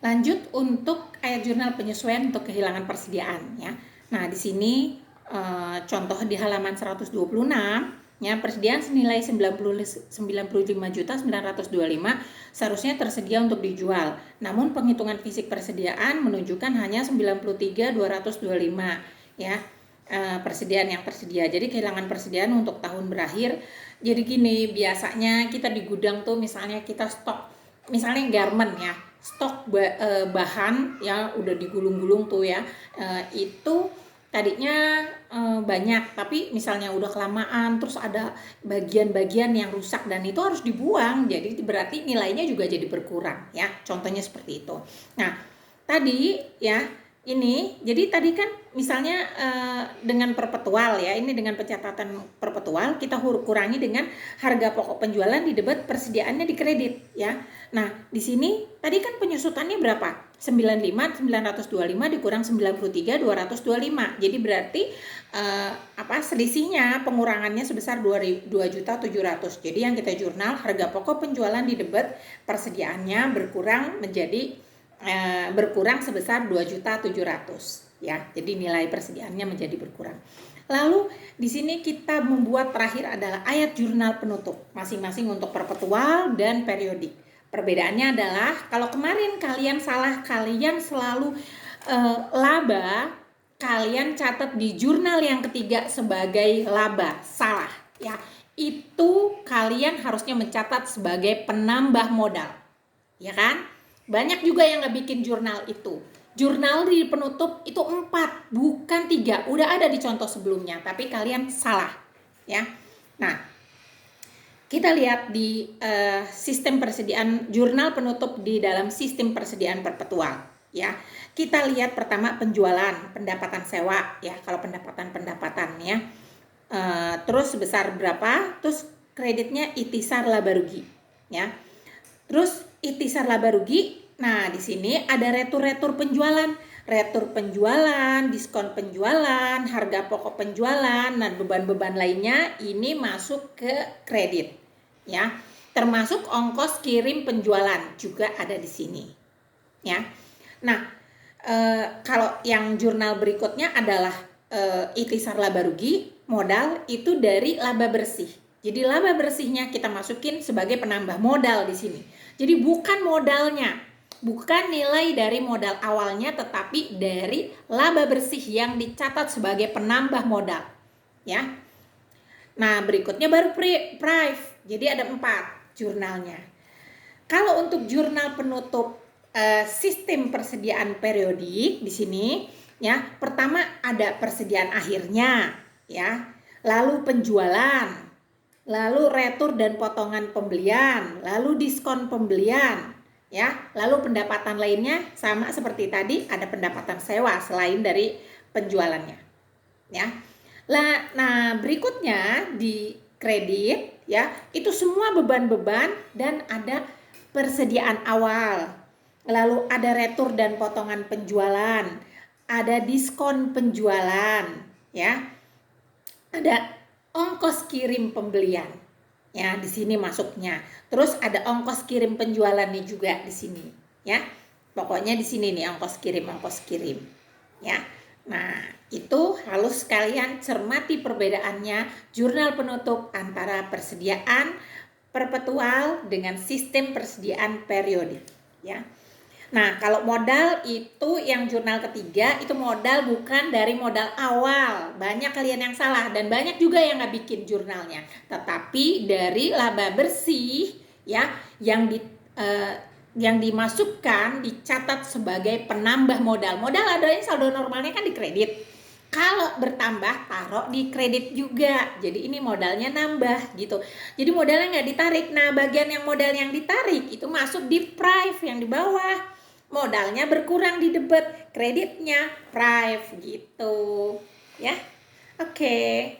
Lanjut untuk ayat jurnal penyesuaian untuk kehilangan persediaan ya. Nah, di sini contoh di halaman 126 ya, persediaan senilai 95.925.925 seharusnya tersedia untuk dijual. Namun penghitungan fisik persediaan menunjukkan hanya 93.225 ya. Persediaan yang tersedia. Jadi kehilangan persediaan untuk tahun berakhir. Jadi gini, biasanya kita di gudang tuh misalnya kita stok misalnya garment ya, stok bahan yang udah digulung-gulung tuh ya, itu tadinya banyak, tapi misalnya udah kelamaan terus ada bagian-bagian yang rusak dan itu harus dibuang, jadi berarti nilainya juga jadi berkurang ya, contohnya seperti itu. Nah tadi ya, ini jadi tadi kan misalnya dengan perpetual ya, ini dengan pencatatan perpetual kita kurangi dengan harga pokok penjualan di debit, persediaannya di kredit ya. Nah di sini tadi kan penyusutannya berapa? 95.925 dikurang 93.225, jadi berarti selisihnya pengurangannya sebesar 2.700.000. Jadi yang kita jurnal harga pokok penjualan di debit, persediaannya berkurang sebesar 2.700.000 ya. Jadi nilai persediaannya menjadi berkurang. Lalu di sini kita membuat terakhir adalah ayat jurnal penutup masing-masing untuk perpetual dan periodik. Perbedaannya adalah kalau kemarin kalian salah, kalian selalu laba, kalian catat di jurnal yang ketiga sebagai laba, salah ya. Itu kalian harusnya mencatat sebagai penambah modal. Ya kan? Banyak juga yang nggak bikin jurnal itu. Jurnal di penutup itu 4, bukan 3. Udah ada di contoh sebelumnya, tapi kalian salah ya. Nah, kita lihat di sistem persediaan jurnal penutup di dalam sistem persediaan perpetual ya. Kita lihat pertama penjualan, pendapatan sewa ya, kalau pendapatan ya. Terus sebesar berapa? Terus kreditnya itisar laba rugi ya. Terus itisar laba rugi. Nah, di sini ada retur-retur penjualan. Retur penjualan, diskon penjualan, harga pokok penjualan, dan beban-beban lainnya ini masuk ke kredit. Ya. Termasuk ongkos kirim penjualan juga ada di sini. Ya. Nah, kalau yang jurnal berikutnya adalah ikhtisar laba rugi, modal itu dari laba bersih. Jadi laba bersihnya kita masukin sebagai penambah modal di sini. Jadi bukan modalnya, bukan nilai dari modal awalnya, tetapi dari laba bersih yang dicatat sebagai penambah modal. Ya. Nah, berikutnya baru prive. Jadi ada 4 jurnalnya. Kalau untuk jurnal penutup sistem persediaan periodik di sini ya, pertama ada persediaan akhirnya ya, lalu penjualan, lalu retur dan potongan pembelian, lalu diskon pembelian ya, lalu pendapatan lainnya sama seperti tadi, ada pendapatan sewa selain dari penjualannya ya. Nah, berikutnya di kredit ya, itu semua beban-beban dan ada persediaan awal, lalu ada retur dan potongan penjualan, ada diskon penjualan ya, ada ongkos kirim pembelian ya, di sini masuknya. Terus ada ongkos kirim penjualan nih juga di sini ya. Pokoknya di sini nih ongkos kirim ya. Nah, itu harus kalian cermati perbedaannya jurnal penutup antara persediaan perpetual dengan sistem persediaan periodik ya. Nah, kalau modal itu yang jurnal ketiga itu modal bukan dari modal awal. Banyak kalian yang salah dan banyak juga yang nggak bikin jurnalnya. Tetapi dari laba bersih ya yang dimasukkan dicatat sebagai penambah modal. Modal adanya saldo normalnya kan di kredit. Kalau bertambah taruh di kredit juga. Jadi ini modalnya nambah gitu. Jadi modalnya nggak ditarik. Nah, bagian yang modal yang ditarik itu masuk di prive yang di bawah. Modalnya berkurang di debit, kreditnya prive gitu. Ya. Oke.